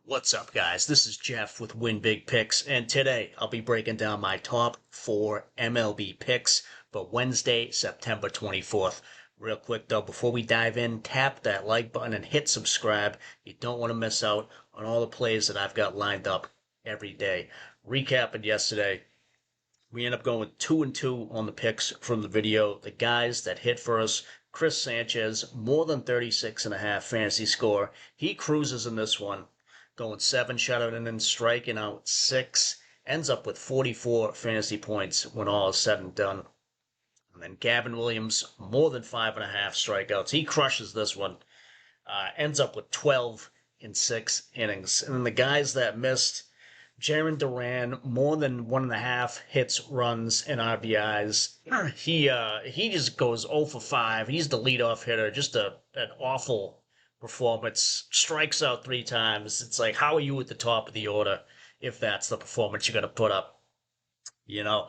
What's up, guys? This is Jeff with WinBigPicks, and today I'll be breaking down my top 4 MLB picks for Wednesday, September 24th. Real quick though, before we dive in, tap that like button and hit subscribe. You don't want to miss out on all the plays that I've got lined up every day. Recapping yesterday, we end up going 2-2 on the picks from the video. The guys that hit for us, Chris Sanchez, more than 36.5 fantasy score. He cruises in this one, going 7 shutout and then striking out 6. Ends up with 44 fantasy points when all is said and done. And then Gavin Williams, more than 5.5 strikeouts. He crushes this one. Ends up with 12 in 6 innings. And then the guys that missed, Jaron Duran, more than 1.5 hits, runs, and RBIs. He just goes 0 for 5. He's the leadoff hitter. Just an awful performance. Strikes out 3 times. It's like, how are you at the top of the order if that's the performance you're going to put up? You know?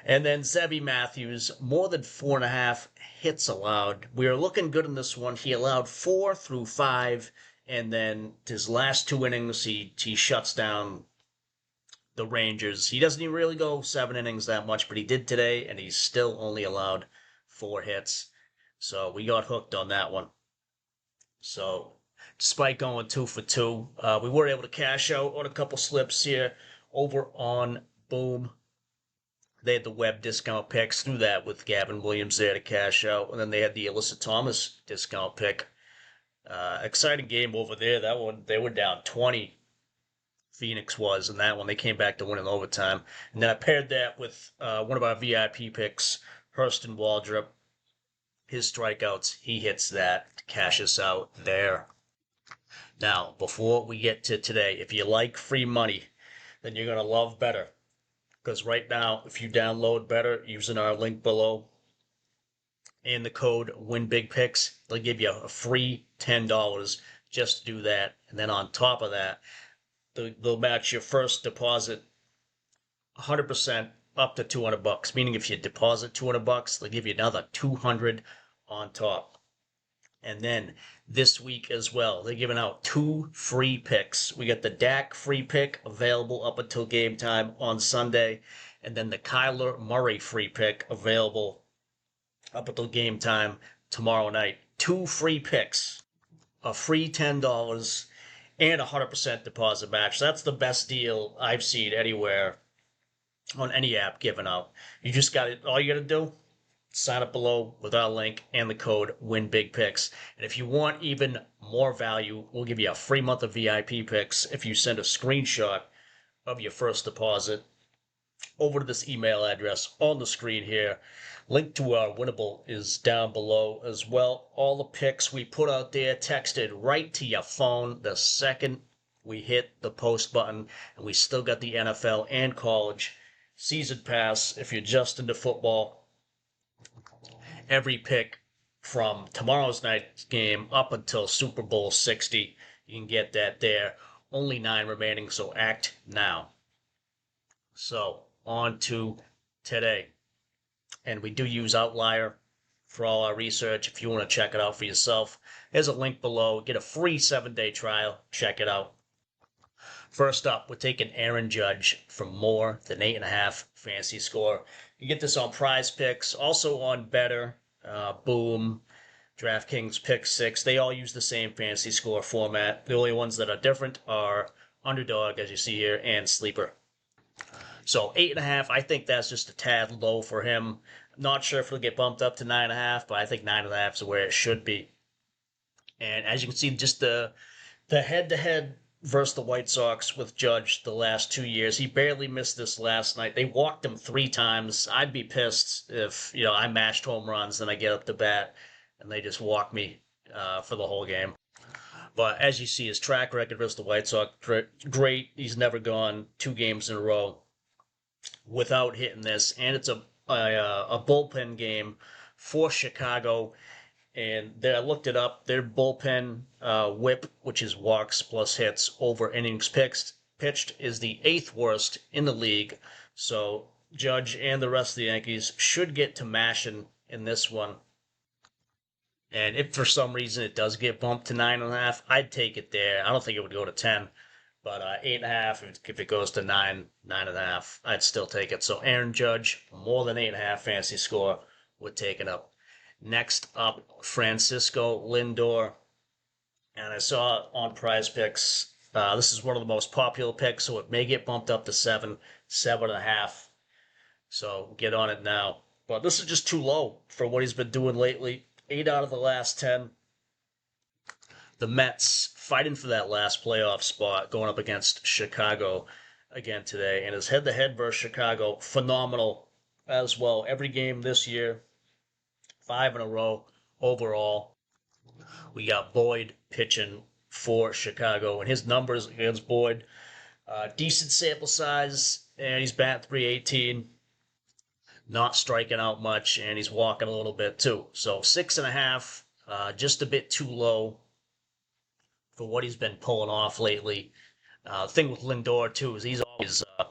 And then Zebby Matthews, more than 4.5 hits allowed. We were looking good in this one. He allowed 4 through 5, and then his last 2 innings, he shuts down the Rangers. He doesn't even really go 7 innings that much, but he did today, and he's still only allowed 4 hits. So we got hooked on that one. So despite going 2 for 2, we were able to cash out on a couple slips here over on Boom. They had the web discount picks through that with Gavin Williams there to cash out, and then they had the Alyssa Thomas discount pick. Exciting game over there. That one, they were down 20. Phoenix was, and that one they came back to win in overtime. And then I paired that with one of our VIP picks, Hurston Waldrop. His strikeouts, he hits that to cash us out there. Now, before we get to today, if you like free money, then you're going to love Betr. Because right now, if you download Betr using our link below and the code WINBIGPICKS, they'll give you a free $10 just to do that. And then on top of that, they'll match your first deposit 100% up to $200. Meaning if you deposit $200, they'll give you another 200 on top. And then this week as well, they're giving out 2 free picks. We got the Dak free pick available up until game time on Sunday, and then the Kyler Murray free pick available up until game time tomorrow night. 2 free picks, a free $10, and a 100% deposit match. That's the best deal I've seen anywhere on any app given out. You just got it. All you got to do, sign up below with our link and the code WINBIGPICKS. And if you want even more value, we'll give you a free month of VIP picks if you send a screenshot of your first deposit over to this email address on the screen here. Link to our winnable is down below as well. All the picks we put out there texted right to your phone the second we hit the post button. And we still got the NFL and college season pass if you're just into football. Every pick from tomorrow's night's game up until Super Bowl 60. You can get that there. Only 9 remaining, so act now. So, on to today. And we do use Outlier for all our research. If you want to check it out for yourself, there's a link below. Get a free 7-day trial. Check it out. First up, we're taking Aaron Judge for more than 8.5 fantasy score. You get this on Prizepicks, also on Betr, Boom, DraftKings Pick 6. They all use the same fantasy score format. The only ones that are different are Underdog, as you see here, and Sleeper. So 8.5, I think that's just a tad low for him. Not sure if it'll get bumped up to 9.5, but I think 9.5 is where it should be. And as you can see, just the head-to-head versus the White Sox with Judge the last 2 years. He barely missed this last night. They walked him 3 times. I'd be pissed if, I mashed home runs, then I get up to bat, and they just walk me for the whole game. But as you see, his track record versus the White Sox, great. He's never gone 2 games in a row without hitting this. And it's a bullpen game for Chicago. And I looked it up. Their bullpen whip, which is walks plus hits over innings pitched, is the 8th worst in the league. So Judge and the rest of the Yankees should get to mashing in this one. And if for some reason it does get bumped to 9.5, I'd take it there. I don't think it would go to 10. But 8.5, if it goes to 9.5, I'd still take it. So Aaron Judge, more than 8.5 fantasy score, would take it up. Next up, Francisco Lindor. And I saw on Prizepicks, this is one of the most popular picks, so it may get bumped up to 7.5. So get on it now. But this is just too low for what he's been doing lately. 8 out of the last 10. The Mets fighting for that last playoff spot, going up against Chicago again today. And his head to head versus Chicago, phenomenal as well. Every game this year, 5 in a row overall. We got Boyd pitching for Chicago, and his numbers against Boyd, decent sample size, and he's batting 318, not striking out much, and he's walking a little bit too. So 6.5, just a bit too low for what he's been pulling off lately. The thing with Lindor too is he's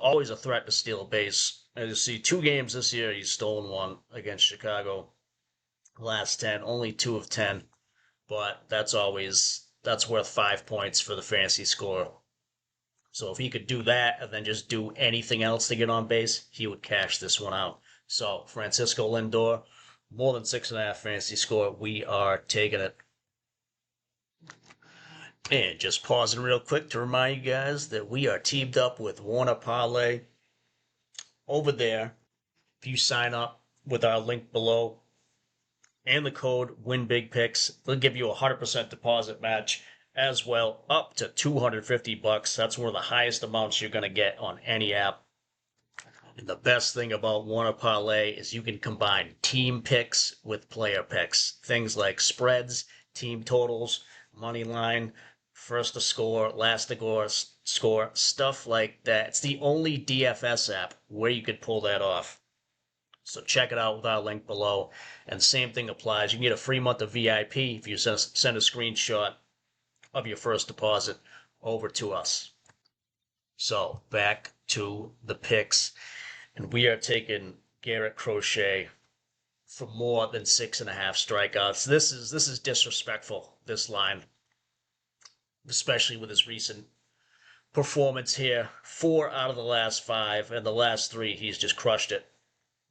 always a threat to steal a base. As you see, 2 games this year he's stolen one against Chicago. Last 10, only 2 of 10, but that's worth 5 points for the fantasy score. So if he could do that and then just do anything else to get on base, he would cash this one out. So Francisco Lindor, more than 6.5 fantasy score, we are taking it. And just pausing real quick to remind you guys that we are teamed up with Wanna Parlay. Over there, if you sign up with our link below and the code WINBIGPICKS, they'll give you a 100% deposit match as well, up to $250. That's one of the highest amounts you're going to get on any app. And the best thing about Wanna Parlay is you can combine team picks with player picks. Things like spreads, team totals, money line, first to score, last to score, stuff like that. It's the only DFS app where you could pull that off. So check it out with our link below. And same thing applies. You can get a free month of VIP if you send a screenshot of your first deposit over to us. So back to the picks. And we are taking Garrett Crochet for more than 6.5 strikeouts. This is disrespectful, this line, especially with his recent performance here. 4 out of the last 5, and the last 3 he's just crushed it.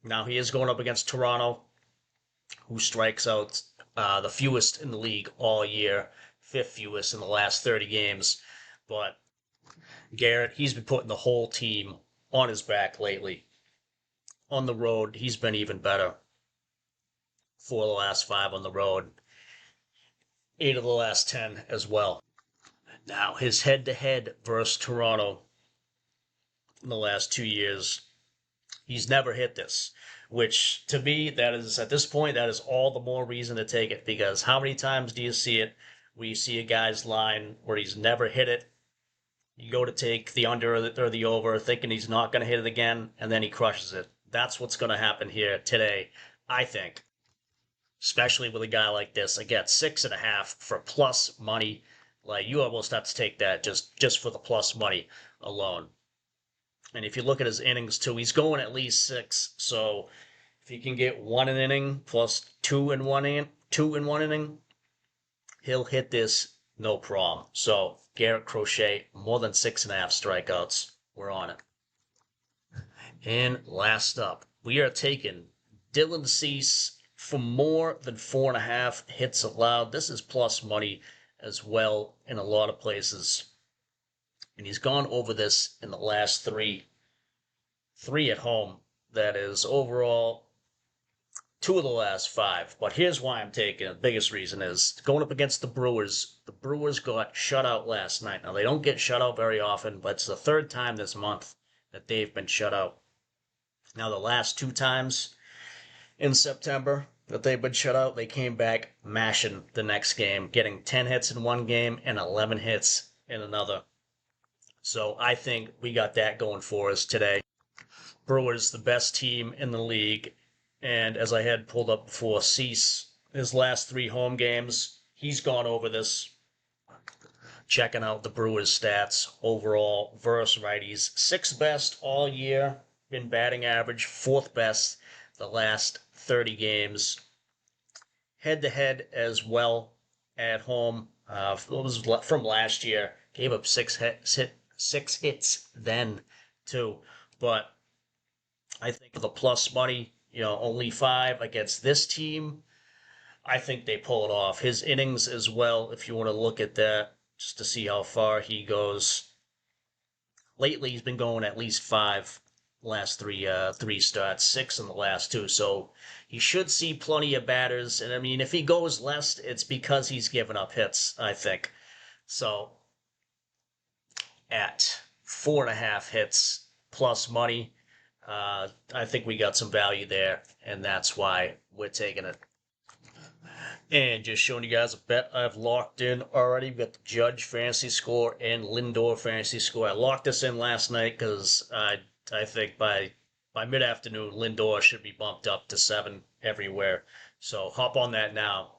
Now he is going up against Toronto, who strikes out the fewest in the league all year, 5th fewest in the last 30 games. But Garrett, he's been putting the whole team on his back lately. On the road, he's been even better. 4 of the last 5 on the road, 8 of the last 10 as well. Now, his head-to-head versus Toronto in the last 2 years, he's never hit this, which to me, that is, at this point, that is all the more reason to take it, because how many times do you see it where you see a guy's line where he's never hit it? You go to take the under or the over, thinking he's not going to hit it again, and then he crushes it. That's what's going to happen here today, I think. Especially with a guy like this. Again, 6.5 for plus money. Like, you almost have to take that just for the plus money alone. And if you look at his innings too, he's going at least 6. So if he can get 1 an inning plus 2 in 1 inning, he'll hit this no problem. So Garrett Crochet, more than 6.5 strikeouts. We're on it. And last up, we are taking Dylan Cease for more than 4.5 hits allowed. This is plus money as well in a lot of places. And he's gone over this in the last 3. 3 at home, that is. Overall, 2 of the last 5. But here's why I'm taking it. The biggest reason is going up against the Brewers. The Brewers got shut out last night. Now, they don't get shut out very often, but it's the 3rd time this month that they've been shut out. Now, the last 2 times in September that they've been shut out, they came back mashing the next game, getting 10 hits in one game and 11 hits in another. So I think we got that going for us today. Brewers, the best team in the league. And as I had pulled up before, Cease, his last 3 home games, he's gone over this. Checking out the Brewers' stats overall versus righties. 6th best all year in batting average, 4th best the last 30 games. Head-to-head as well at home. It was from last year. Gave up 6 6 hits then, too. But I think for the plus money, only 5 against this team, I think they pull it off. His innings as well, if you want to look at that, just to see how far he goes. Lately, he's been going at least 5 last three starts, 6 in the last 2. So he should see plenty of batters. And I mean, if he goes less, it's because he's given up hits, I think. So at 4.5 hits plus money, I think we got some value there, and that's why we're taking it. And just showing you guys a bet I've locked in already. We've got the Judge fantasy score and Lindor fantasy score. I locked this in last night because I think by mid-afternoon, Lindor should be bumped up to 7 everywhere. So hop on that now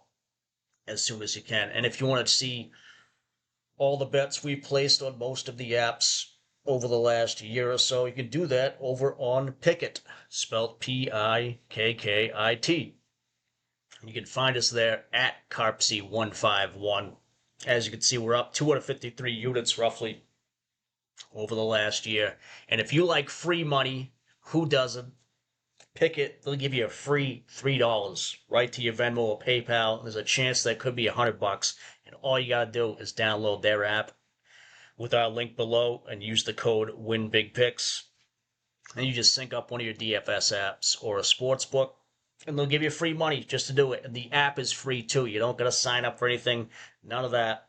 as soon as you can. And if you want to see all the bets we've placed on most of the apps over the last year or so, you can do that over on Pickit, spelled Pikkit. You can find us there at Carpsy151. As you can see, we're up 253 units roughly over the last year. And if you like free money, who doesn't? Pick it. They'll give you a free $3 right to your Venmo or PayPal. There's a chance that could be $100. And all you got to do is download their app with our link below and use the code WINBIGPICKS. And you just sync up one of your DFS apps or a sports book, and they'll give you free money just to do it. And the app is free too. You don't got to sign up for anything. None of that.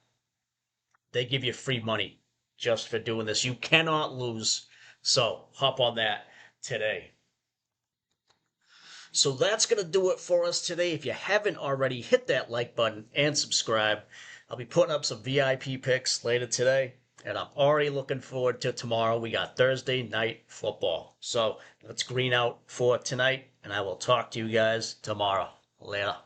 They give you free money just for doing this. You cannot lose. So hop on that today. So that's going to do it for us today. If you haven't already, hit that like button and subscribe. I'll be putting up some VIP picks later today, and I'm already looking forward to tomorrow. We got Thursday night football. So let's green out for tonight, and I will talk to you guys tomorrow. Later.